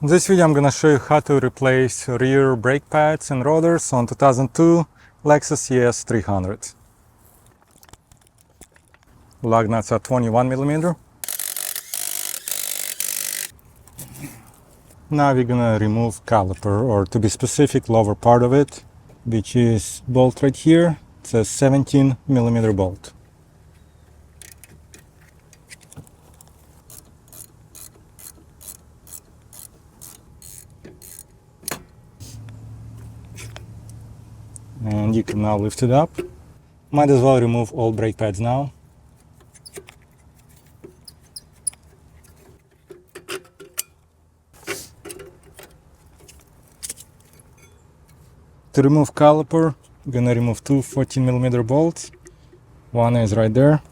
In this video I'm gonna show you how to replace rear brake pads and rotors on 2002 Lexus ES300. Lug nuts are 21mm. Now we're gonna remove caliper, or to be specific, lower part of it, which is bolt right here. It's a 17mm bolt. And you can now lift it up. Might as well remove all brake pads now. To remove caliper, I'm gonna remove two 14mm bolts. One is right there.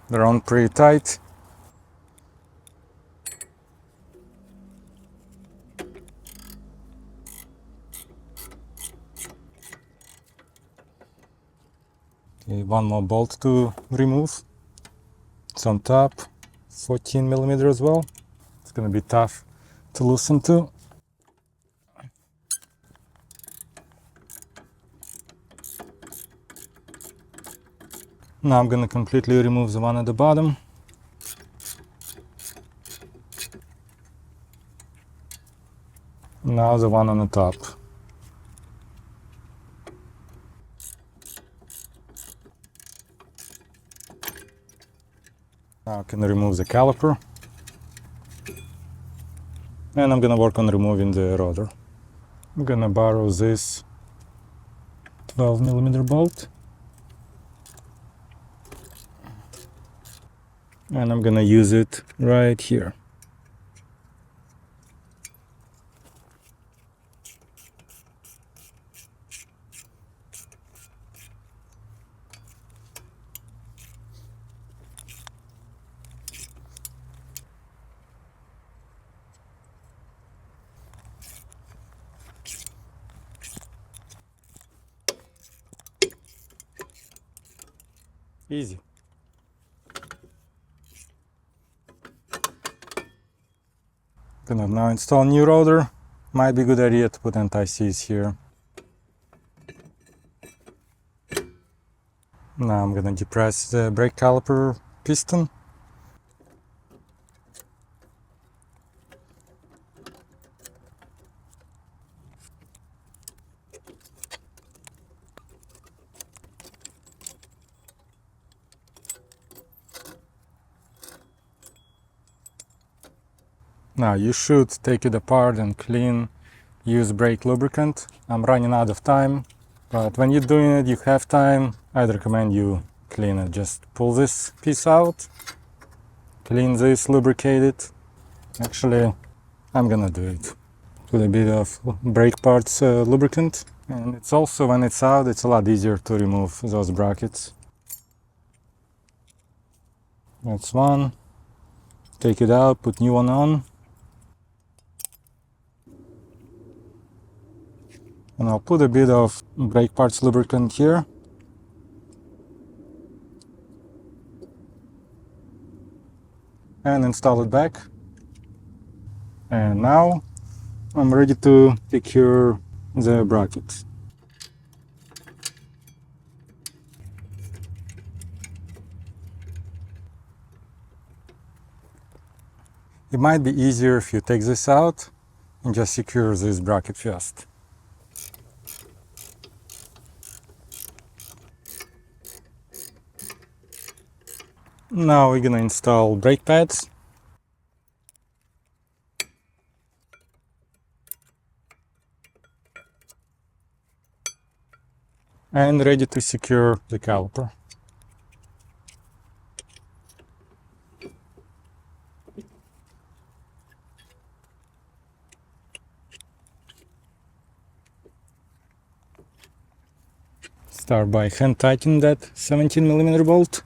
They're on pretty tight. Okay, one more bolt to remove. It's on top, 14mm as well. It's gonna be tough to loosen too. Now I'm gonna completely remove the one at the bottom. Now the one on the top. Now I can remove the caliper. And I'm gonna work on removing the rotor. I'm gonna borrow this 12mm bolt. And I'm gonna use it right here. Easy. Gonna now install new rotor. Might be a good idea to put anti-seize here. Now I'm gonna depress the brake caliper piston. Now you should take it apart and clean, use brake lubricant. I'm running out of time, but when you're doing it, you have time, I'd recommend you clean it. Just pull this piece out, clean this, lubricate it. Actually, I'm gonna do it with a bit of brake parts lubricant. And it's also, when it's out, it's a lot easier to remove those brackets. That's one. Take it out, put new one on. And I'll put a bit of brake parts lubricant here. And install it back. And now I'm ready to secure the brackets. It might be easier if you take this out and just secure this bracket first. Now we're gonna install brake pads. And ready to secure the caliper. Start by hand tightening that 17mm bolt.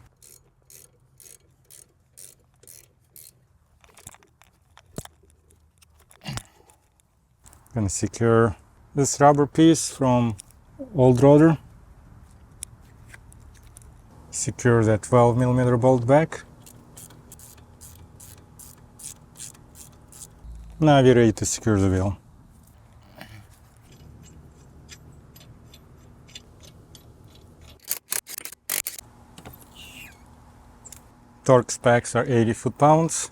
Gonna secure this rubber piece from old rotor. Secure that 12mm bolt back. Now we're ready to secure the wheel. Torque specs are 80 foot-pounds.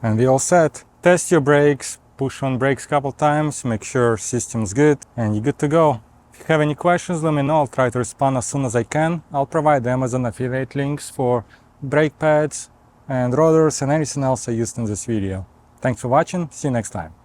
And we all set. Test your brakes, push on brakes a couple times, make sure system's good, and you're good to go. If you have any questions, let me know. I'll try to respond as soon as I can. I'll provide the Amazon affiliate links for brake pads and rotors and anything else I used in this video. Thanks for watching. See you next time.